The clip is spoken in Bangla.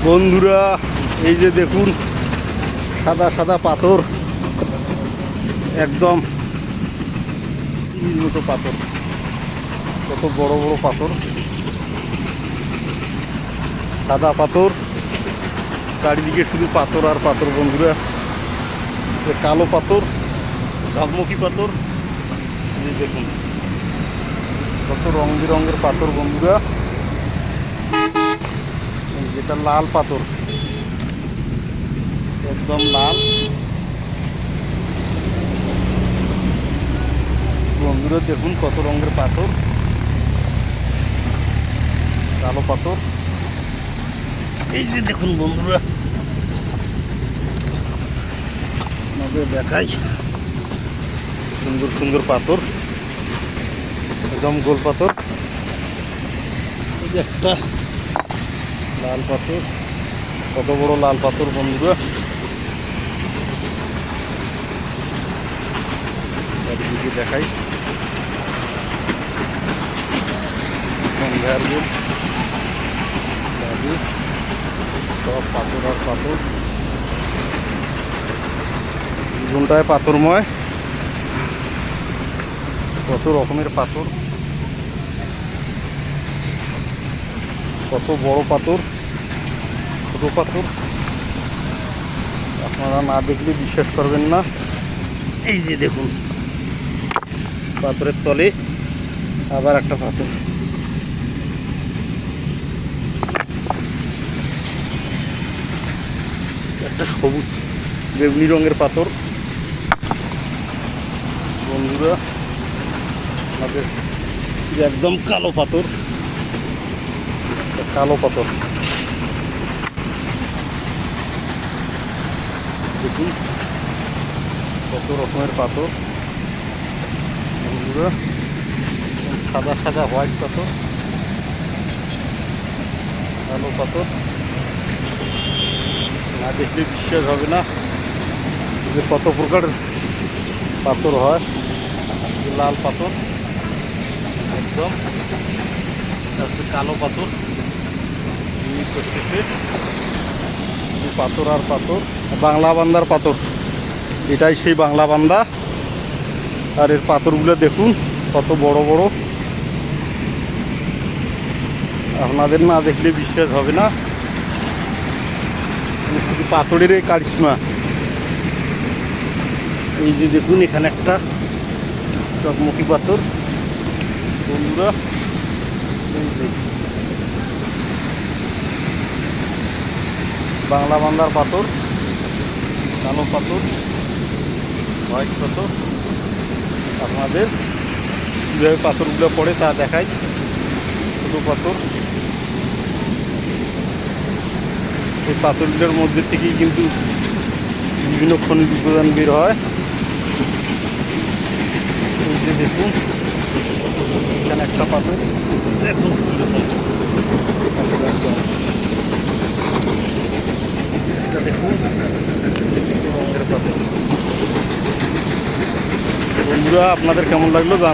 বন্ধুরা, এই যে দেখুন সাদা সাদা পাথর, একদম সিমির মতো পাথর। কত বড় বড় পাথর, সাদা পাথর, চারিদিকে শুধু পাথর আর পাথর। বন্ধুরা, কালো পাথর, ঝকমকি পাথর, এই দেখুন কত রং বেরঙের পাথর। বন্ধুরা, এই যেটা লাল পাথর, একদম লাল। বন্ধুরা দেখুন কত রঙের পাথর, কালো পাথর। এই যে দেখুন বন্ধুরা, আপনাদের দেখাই সুন্দর সুন্দর পাথর, একদম গোল পাথর। এই যে একটা লাল পাথর, কত বড় লাল পাথর। বন্ধুরা, চারিদিকে দেখাই সন্ধ্যার গোল সব পাথর আর পাথর। জীবনটায় পাথরময়, কত রকমের পাথর, কত বড় পাথর, ছোট পাথর। আপনারা না দেখলে বিশ্বাস করবেন না। এই যে দেখুন পাথরের তলে আবার একটা পাথর, একটা সবুজ বেগুনি রঙের পাথর। বন্ধুরা, আমাদের একদম কালো পাথর, কালো পাথর। দেখুন কত রকমের পাথর। বন্ধুরা, সাদা সাদা হোয়াইট পাথর, কালো পাথর। না দেখলে বিশ্বাস হবে না যে কত প্রকার পাথর হয়। লাল পাথর, একদম কালো পাথর করতেছে। পাথর আর পাথর, বাংলা বান্দার পাথর। এটাই সেই বাংলা বান্দা। আর এর পাথরগুলো দেখুন কত বড় বড়। আপনাদের না দেখলে বিশ্বাস হবে না, শুধু পাথরের এই কারিশমা। এই যে দেখুন এখানে একটা চকমকি পাথর। বন্ধুরা, এই যে বাংলা বান্দার পাথর, কালো পাথর, হোয়াইট পাথর। আপনাদের কীভাবে পাথরগুলো পড়ে তা দেখাই। ছোটো পাথর, এই পাথরগুলোর মধ্যে থেকেই কিন্তু বিভিন্ন খনিজ উপাদান বের হয়। এই যে দেখুন এখানে একটা পাথর, দেখুন কীরকম এটা দেখুন রঙের পাথর। বন্ধুরা, আপনাদের কেমন লাগলো